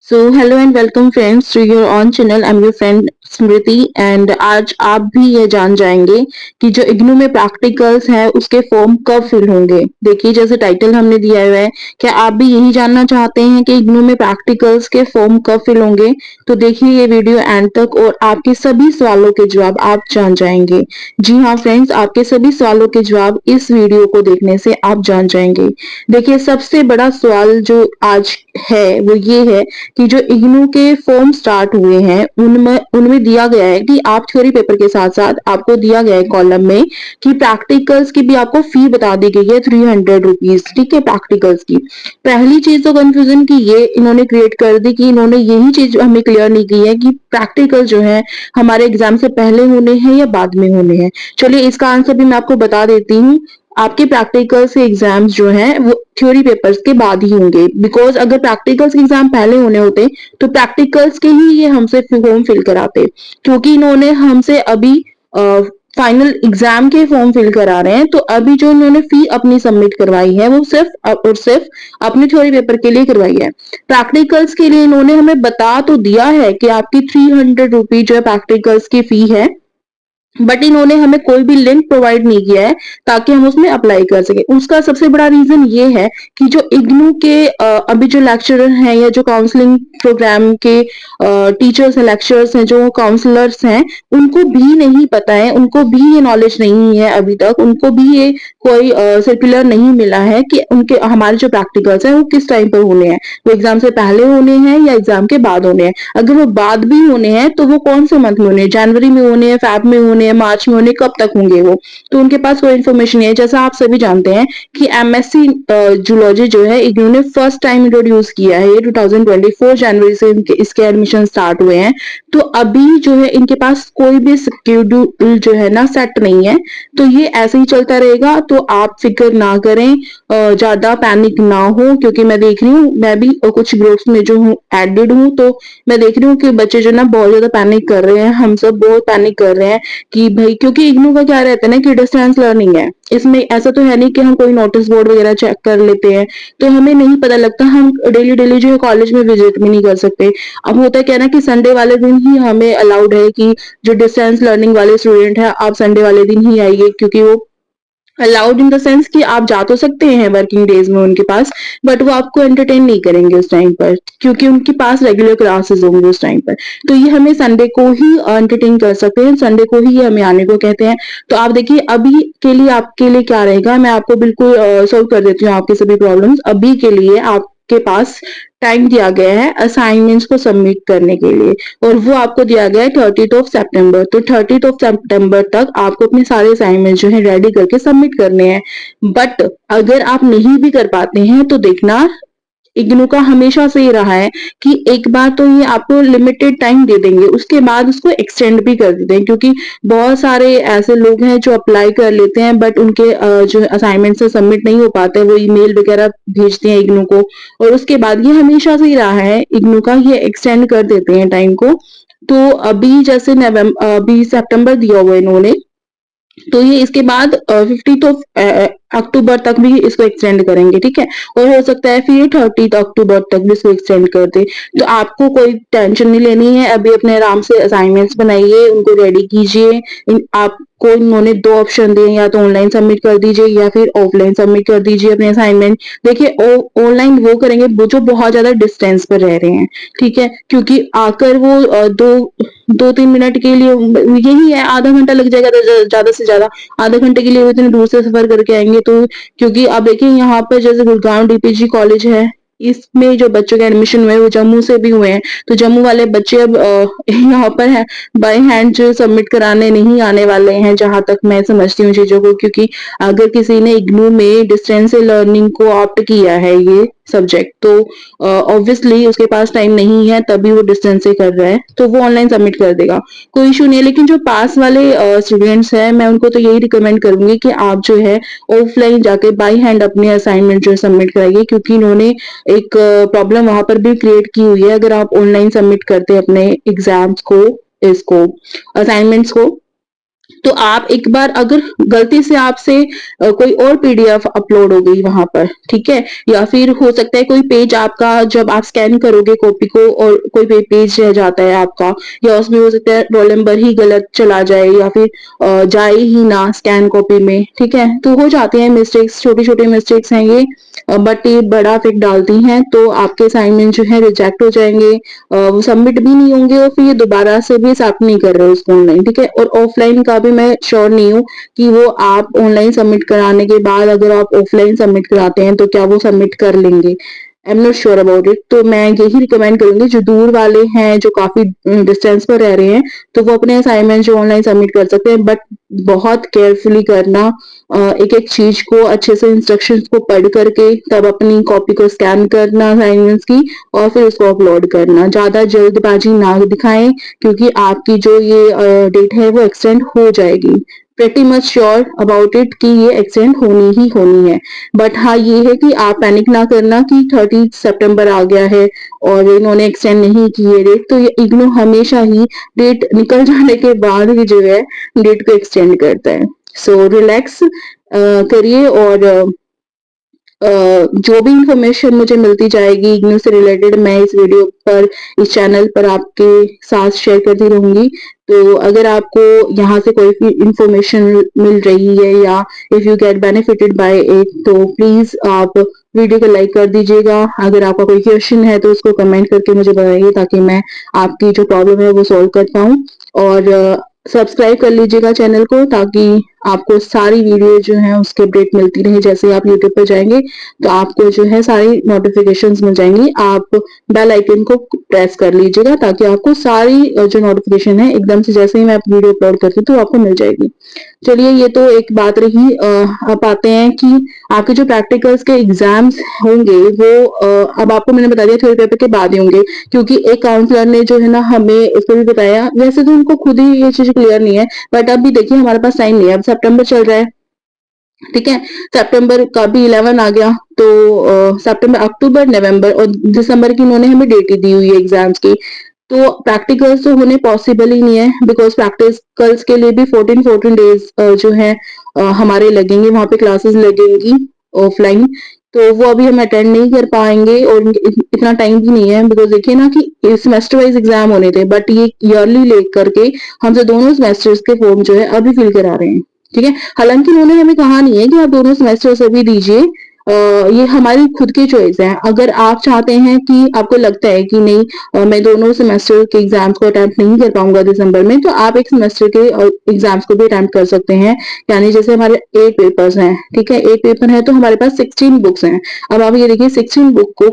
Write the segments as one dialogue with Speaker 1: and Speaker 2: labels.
Speaker 1: So hello and welcome friends to your own channel. I am your friend Smriti and आज आप भी ये जान जाएंगे कि जो इग्नू में प्रैक्टिकल्स हैं उसके फॉर्म कब फिल होंगे। देखिए जैसे टाइटल हमने दिया हुआ है, क्या आप भी यही जानना चाहते हैं कि इग्नू में प्रैक्टिकल्स के फॉर्म कब फिल होंगे? तो देखिए ये वीडियो एंड तक और आपके सभी सवालों के जवाब आप जान जाएंगे। जी हाँ फ्रेंड्स, आपके सभी सवालों के जवाब इस वीडियो को देखने से आप जान जाएंगे। देखिए सबसे बड़ा सवाल जो आज है वो ये है कि जो इग्नू के फॉर्म स्टार्ट हुए हैं उनमें उनमें दिया गया है कि आप थ्योरी पेपर के साथ साथ आपको दिया गया है कॉलम में कि प्रैक्टिकल्स की भी आपको फी बता दी गई है 300 रुपीज। ठीक है, प्रैक्टिकल्स की पहली चीज तो कंफ्यूजन की ये इन्होंने क्रिएट कर दी कि इन्होंने यही चीज हमें क्लियर नहीं की है कि प्रैक्टिकल जो है हमारे एग्जाम से पहले होने हैं या बाद में होने हैं। चलिए इसका आंसर भी मैं आपको बता देती हूँ। आपके प्रैक्टिकल्स के एग्जाम्स जो हैं वो थ्योरी पेपर्स के बाद ही होंगे, बिकॉज अगर प्रैक्टिकल्स के एग्जाम पहले होने होते तो प्रैक्टिकल्स के ही ये हमसे फॉर्म फिल कराते। क्योंकि इन्होंने हमसे अभी फाइनल एग्जाम के फॉर्म फिल करा रहे हैं, तो अभी जो इन्होंने फी अपनी सबमिट करवाई है वो सिर्फ और सिर्फ अपने थ्योरी पेपर के लिए करवाई है। प्रैक्टिकल्स के लिए इन्होंने हमें बता तो दिया है कि आपकी 300 रुपीज जो है प्रैक्टिकल्स की फी है, बट इन्होंने हमें कोई भी लिंक प्रोवाइड नहीं किया है ताकि हम उसमें अप्लाई कर सके। उसका सबसे बड़ा रीजन ये है कि जो इग्नू के अभी जो लेक्चरर हैं या जो काउंसलिंग प्रोग्राम के टीचर्स हैं, लेक्चरर्स हैं, जो काउंसलर्स हैं, उनको भी नहीं पता है, उनको भी ये नॉलेज नहीं है, अभी तक उनको भी ये कोई सर्कुलर नहीं मिला है कि उनके हमारे जो प्रैक्टिकल्स हैं वो किस टाइम पर होने हैं, वो एग्जाम से पहले होने हैं या एग्जाम के बाद होने हैं। अगर वो बाद भी होने हैं तो वो कौन से मंथ में होने हैं, जनवरी में होने हैं, फेब में होने हैं, मार्च में होने, कब तक होंगे वो? तो उनके पास कोई इन्फॉर्मेशन नहीं है। जैसा आप सभी जानते हैं कि एमएससी जूलॉजी जो है इन्होंने फर्स्ट टाइम इंट्रोड्यूस किया है, ये 2024 जनवरी से इसके एडमिशन स्टार्ट हुए हैं। तो अभी जो है इनके पास कोई भी शेड्यूल जो है ना सेट नहीं है, तो ये ऐसे ही चलता रहेगा। तो आप फिक्र ना करें, ज्यादा पैनिक ना हो, क्योंकि मैं देख रही हूँ, मैं भी कुछ ग्रुप्स में जो हूँ एडेड हूँ, तो मैं देख रही हूँ कि बच्चे जो ना बहुत ज्यादा पैनिक कर रहे हैं, हम सब बहुत पैनिक कर रहे हैं कि भाई, क्योंकि इग्नू का क्या रहता है ना कि डिस्टेंस लर्निंग है। इसमें ऐसा तो है नहीं कि हम कोई नोटिस बोर्ड वगैरह चेक कर लेते हैं, तो हमें नहीं पता लगता, हम डेली डेली जो है कॉलेज में विजिट भी नहीं कर सकते। अब होता क्या है ना कि संडे वाले दिन ही हमें अलाउड है कि जो डिस्टेंस लर्निंग वाले स्टूडेंट है आप संडे वाले दिन ही आइए, क्योंकि वो अलाउड इन द सेंस कि आप जा तो सकते हैं वर्किंग डेज में उनके पास, बट वो आपको एंटरटेन नहीं करेंगे उस टाइम पर, क्योंकि उनके पास रेगुलर क्लासेस होंगे उस टाइम पर। तो ये हमें संडे को ही एंटरटेन कर सकते हैं, संडे को ही ये हमें आने को कहते हैं। तो आप देखिए अभी के लिए आपके लिए क्या रहेगा, मैं आपको बिल्कुल सोल्व कर देती हूँ आपके सभी प्रॉब्लम्स। अभी के लिए आपके पास टाइम दिया गया है असाइनमेंट्स को सबमिट करने के लिए, और वो आपको दिया गया है 30 ऑफ सितंबर। तो 30 ऑफ सितंबर तक आपको अपने सारे असाइनमेंट जो है रेडी करके सबमिट करने हैं। बट अगर आप नहीं भी कर पाते हैं तो देखना, इग्नू का हमेशा से ही रहा है कि एक बार तो ये आपको लिमिटेड टाइम दे देंगे, उसके बाद उसको एक्सटेंड भी कर देते हैं, क्योंकि बहुत सारे ऐसे लोग हैं जो अप्लाई कर लेते हैं बट उनके जो असाइनमेंट से सबमिट नहीं हो पाते, वो ईमेल वगैरह भेजते हैं इग्नू को, और उसके बाद ये हमेशा से ही रहा है इग्नू का, ये एक्सटेंड कर देते हैं टाइम को। तो अभी जैसे नवंबर, अभी सितंबर दिया हुआ है इन्होंने, तो ये इसके बाद 50 अक्टूबर तक भी इसको एक्सटेंड करेंगे। ठीक है, और हो सकता है फिर 30 अक्टूबर तक भी इसको एक्सटेंड कर दे। तो आपको कोई टेंशन नहीं लेनी है, अभी अपने आराम से असाइनमेंट्स बनाइए, उनको रेडी कीजिए। आपको इन्होंने दो ऑप्शन दिए, या तो ऑनलाइन सबमिट कर दीजिए या फिर ऑफलाइन सबमिट कर दीजिए अपने असाइनमेंट। देखिए ऑनलाइन वो करेंगे वो जो बहुत ज्यादा डिस्टेंस पर रह रहे हैं, ठीक है, क्योंकि आकर वो दो 2-3 मिनट के लिए, यही है, आधा घंटा लग जाएगा तो ज्यादा से ज्यादा आधे घंटे के लिए वो इतने दूर से सफर करके आएंगे। तो क्योंकि आप देखिए यहाँ पर जैसे गुड़गांव डीपीजी कॉलेज है, इसमें जो बच्चों के एडमिशन हुए वो जम्मू से भी हुए हैं, तो जम्मू वाले बच्चे अब यहाँ पर है बाय हैंड जो सबमिट कराने नहीं आने वाले हैं, जहां तक मैं समझती हूँ चीजों को। क्योंकि अगर किसी ने इग्नू में डिस्टेंस लर्निंग को ऑप्ट किया है ये सब्जेक्ट, तो ऑब्वियसली उसके पास टाइम नहीं है, तभी वो डिस्टेंस से कर रहा है, तो वो ऑनलाइन सबमिट कर देगा, कोई इशू नहीं है। लेकिन जो पास वाले स्टूडेंट्स हैं, मैं उनको तो यही रिकमेंड करूंगी कि आप जो है ऑफलाइन जाके बाई हैंड अपने असाइनमेंट जो है सबमिट कराइए, क्योंकि इन्होंने एक प्रॉब्लम वहां पर भी क्रिएट की हुई है। अगर आप ऑनलाइन सबमिट करते हैं अपने एग्जाम्स को, इसको, असाइनमेंट्स को, तो आप एक बार अगर गलती से आपसे कोई और पीडीएफ अपलोड हो गई वहां पर, ठीक है, या फिर हो सकता है कोई पेज आपका जब आप स्कैन करोगे कॉपी को और कोई पेज रह जाता है आपका, या उसमें हो सकता है रोल नंबर ही गलत चला जाए या फिर जाए ही ना स्कैन कॉपी में, ठीक है, तो हो जाते हैं मिस्टेक्स, छोटी छोटी मिस्टेक्स हैं ये, बट ये बड़ा इफेक्ट डालती हैं, तो आपके असाइनमेंट जो है रिजेक्ट हो जाएंगे, वो सबमिट भी नहीं होंगे और फिर ये दोबारा से भी एक्सेप्ट नहीं कर रहे उसको ऑनलाइन, ठीक है। और ऑफलाइन का भी मैं श्योर नहीं हूँ कि वो आप ऑनलाइन सबमिट कराने के बाद अगर आप ऑफलाइन सबमिट कराते हैं तो क्या वो सबमिट कर लेंगे, I am not sure about it. तो मैं यही रिकमेंड करूंगी जो दूर वाले हैं, जो काफी डिस्टेंस पर रह रहे हैं, तो वो अपने असाइनमेंट जो ऑनलाइन सबमिट कर सकते हैं, बट बहुत केयरफुली करना, एक एक चीज को अच्छे से इंस्ट्रक्शंस को पढ़ करके तब अपनी कॉपी को स्कैन करना असाइनमेंट्स की और फिर उसको अपलोड करना, ज्यादा जल्दबाजी ना दिखाएं क्योंकि आपकी जो ये डेट है वो एक्सटेंड हो जाएगी, pretty much sure about it कि ये एक्सटेंड होनी ही होनी है। बट हाँ ये है कि आप पैनिक ना करना कि 30 सितंबर आ गया है और इन्होंने एक्सटेंड नहीं की है डेट, तो ये इग्नू हमेशा ही डेट निकल जाने के बाद ही जो है डेट को एक्सटेंड करता है। सो रिलैक्स करिए और जो भी इंफॉर्मेशन मुझे मिलती जाएगी इग्नू से रिलेटेड मैं इस वीडियो पर, इस चैनल पर आपके साथ शेयर करती रहूंगी। तो अगर आपको यहाँ से कोई भी इंफॉर्मेशन मिल रही है या if you get benefited bye it तो प्लीज आप वीडियो को लाइक कर दीजिएगा। अगर आपका कोई क्वेश्चन है तो उसको कमेंट करके मुझे बताइए ताकि मैं आपकी जो प्रॉब्लम है वो सॉल्व कर पाऊँ। और सब्सक्राइब कर लीजिएगा चैनल को ताकि आपको सारी वीडियो जो है उसके अपडेट मिलती रहे, जैसे आप यूट्यूब पर जाएंगे तो आपको जो है सारी नोटिफिकेशंस मिल जाएंगी, आप बेल आइकन को प्रेस कर लीजिएगा ताकि आपको सारी जो नोटिफिकेशन है एकदम से जैसे ही मैं वीडियो अपलोड करती हूँ तो आपको मिल जाएगी। चलिए ये तो एक बात रही, अब आते हैं कि आपके जो प्रैक्टिकल्स के एग्जाम्स होंगे वो अब आपको मैंने बता दिया थ्योरी पेपर के बाद ही होंगे, क्योंकि एक काउंसलर ने जो है ना हमें इसको भी बताया, वैसे तो उनको खुद ही ये चीज क्लियर नहीं है, बट अब भी देखिए हमारे पास टाइम नहीं है, अब सितंबर चल रहा है, ठीक है, सितंबर का भी 11 आ गया, तो सितंबर अक्टूबर नवंबर और दिसंबर की इन्होंने हमें डेट ही दी हुई है एग्जाम्स की, तो प्रैक्टिकल्स तो होने पॉसिबल ही नहीं है बिकॉज प्रैक्टिकल्स के लिए भी 14 डेज जो है हमारे लगेंगे, वहां पे क्लासेस लगेंगी ऑफलाइन, तो वो अभी हम अटेंड नहीं कर पाएंगे और इतना टाइम भी नहीं है बिकॉज देखिए ना कि सेमेस्टर वाइज एग्जाम होने थे बट ये ईयरली ले करके हमसे दोनों सेमेस्टर्स के फॉर्म जो है अभी फिल करा रहे हैं, ठीक है। हालांकि उन्होंने हमें कहा नहीं है कि आप दोनों सेमेस्टर्स अभी दीजिए, ये हमारी खुद की चॉइस है, अगर आप चाहते हैं कि आपको लगता है कि नहीं मैं दोनों सेमेस्टर के एग्जाम्स को अटेम्प्ट नहीं कर पाऊंगा दिसंबर में, तो आप एक सेमेस्टर के एग्जाम्स को भी अटेम्प्ट कर सकते हैं, यानी जैसे हमारे 8 पेपर्स हैं, ठीक है, 8 पेपर है तो हमारे पास 16 बुक्स हैं। अब आप ये देखिए 16 बुक को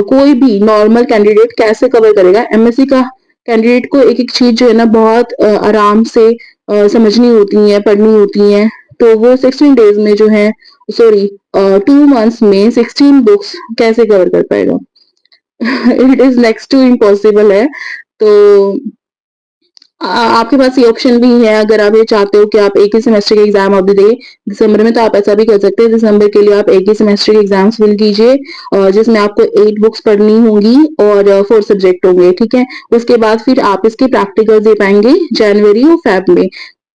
Speaker 1: कोई भी नॉर्मल कैंडिडेट कैसे कवर करेगा, एमएससी का कैंडिडेट को एक एक चीज जो है ना बहुत आराम से समझनी होती है, पढ़नी होती है, तो वो 16 डेज में जो है, सॉरी 2 मंथ्स में 16 बुक्स कैसे कवर कर पाएगा it is next to impossible है। तो आपके पास ये ऑप्शन भी है, अगर आप ये चाहते हो कि आप एक ही सेमेस्टर के एग्जाम अभी दे दिसंबर में, तो आप ऐसा भी कर सकते हैं, दिसंबर के लिए आप एक ही सेमेस्टर के एग्जाम्स फिल कीजिए जिसमें आपको 8 बुक्स पढ़नी होंगी और 4 सब्जेक्ट होंगे, ठीक है। उसके बाद फिर आप इसके प्रैक्टिकल दे पाएंगे जनवरी और फेब में,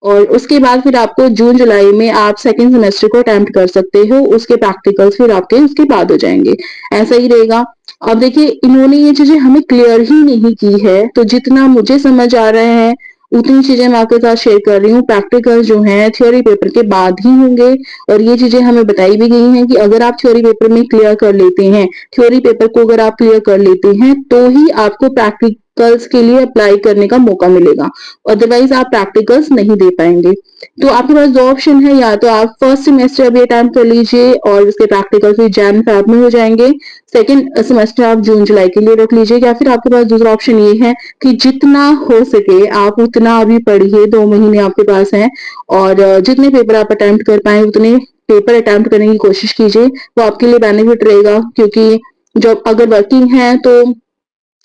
Speaker 1: और उसके बाद फिर आपको जून जुलाई में आप सेकेंड सेमेस्टर को अटेम्प्ट कर सकते हो, उसके प्रैक्टिकल्स फिर आपके उसके बाद हो जाएंगे, ऐसा ही रहेगा। अब देखिए इन्होंने ये चीजें हमें क्लियर ही नहीं की है, तो जितना मुझे समझ आ रहे हैं उतनी चीजें मैं आपके साथ शेयर कर रही हूँ, प्रैक्टिकल जो है थ्योरी पेपर के बाद ही होंगे, और ये चीजें हमें बताई भी गई हैं कि अगर आप थ्योरी पेपर में क्लियर कर लेते हैं, थ्योरी पेपर को अगर आप क्लियर कर लेते हैं तो ही आपको प्रैक्टिकल्स के लिए अप्लाई करने का मौका मिलेगा, अदरवाइज आप प्रैक्टिकल्स नहीं दे पाएंगे। तो आपके पास 2 ऑप्शन है, या तो आप फर्स्ट सेमेस्टर अभी अटेम्प्ट कर लीजिए और उसके प्रैक्टिकल फिर जैन फेब में हो जाएंगे, सेकेंड सेमेस्टर आप जून जुलाई के लिए रख लीजिए, या फिर आपके पास दूसरा ऑप्शन ये है कि जितना हो सके आप उतना अभी पढ़िए, 2 महीने आपके पास हैं और जितने पेपर आप अटेम्प्ट कर पाए उतने पेपर अटेम्प्ट करने की कोशिश कीजिए, वो आपके लिए बेनिफिट रहेगा, क्योंकि जब अगर वर्किंग है तो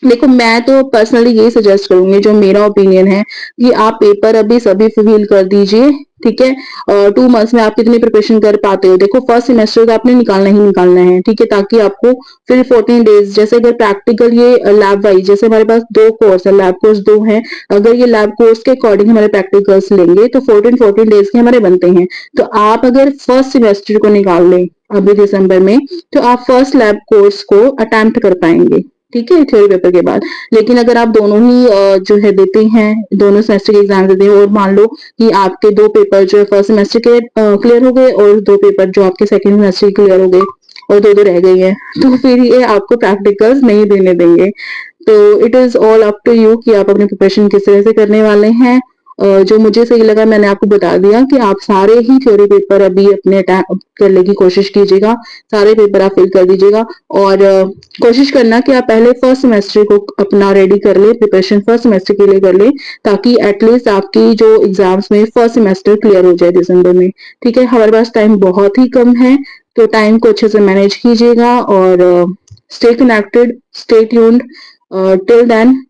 Speaker 1: देखो मैं तो पर्सनली यही सजेस्ट करूंगी, जो मेरा ओपिनियन है कि आप पेपर अभी सभी फिल कर दीजिए, ठीक है। 2 मंथ्स में आप कितनी प्रिपरेशन कर पाते हो, देखो फर्स्ट सेमेस्टर का आपने निकालना ही निकालना है, ठीक है, ताकि आपको फिर 14 डेज, जैसे अगर प्रैक्टिकल ये लैब वाइज, जैसे हमारे पास 2 कोर्स है, लैब कोर्स 2 है, अगर ये लैब कोर्स के अकॉर्डिंग हमारे प्रैक्टिकल्स लेंगे तो 14 14 डेज के हमारे बनते हैं। तो आप अगर फर्स्ट सेमेस्टर को निकाल लें अभी दिसंबर में, तो आप फर्स्ट लैब कोर्स को अटेम्प्ट कर पाएंगे, ठीक है, थ्योरी पेपर के बाद। लेकिन अगर आप दोनों ही जो है देते हैं, दोनों सेमेस्टर के एग्जाम देते हैं, और मान लो कि आपके 2 पेपर जो है फर्स्ट सेमेस्टर के क्लियर हो गए, और 2 पेपर जो आपके सेकंड सेमेस्टर के क्लियर हो गए, और 2 2 रह गई है, तो फिर ये आपको प्रैक्टिकल्स नहीं देने देंगे। तो it is all up to you कि आप अपनी प्रिपरेशन किस तरह से करने वाले हैं। जो मुझे सही लगा मैंने आपको बता दिया कि आप सारे ही थ्योरी पेपर अभी अपने करने की कोशिश कीजिएगा, सारे पेपर आप फिल कर दीजिएगा, और कोशिश करना कि आप पहले फर्स्ट सेमेस्टर को अपना रेडी कर ले, प्रिपरेशन फर्स्ट सेमेस्टर के लिए कर ले, ताकि एटलीस्ट आपकी जो एग्जाम्स में फर्स्ट सेमेस्टर क्लियर हो जाए दिसंबर में, ठीक है। हमारे पास टाइम बहुत ही कम है, तो टाइम को अच्छे से मैनेज कीजिएगा, और stay connected, stay tuned. Till then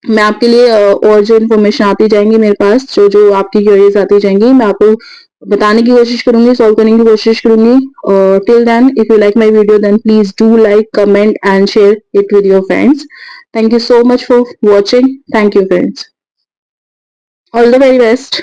Speaker 1: मैं आपके लिए और जो इन्फॉर्मेशन आती जाएंगी मेरे पास, जो जो आपकी क्वेरीज आती जाएंगी, मैं आपको बताने की कोशिश करूंगी, सॉल्व करने की कोशिश करूंगी। Till then if you like my video then please do like, comment and share it with your friends. Thank you so much for watching. Thank you friends, all the very best.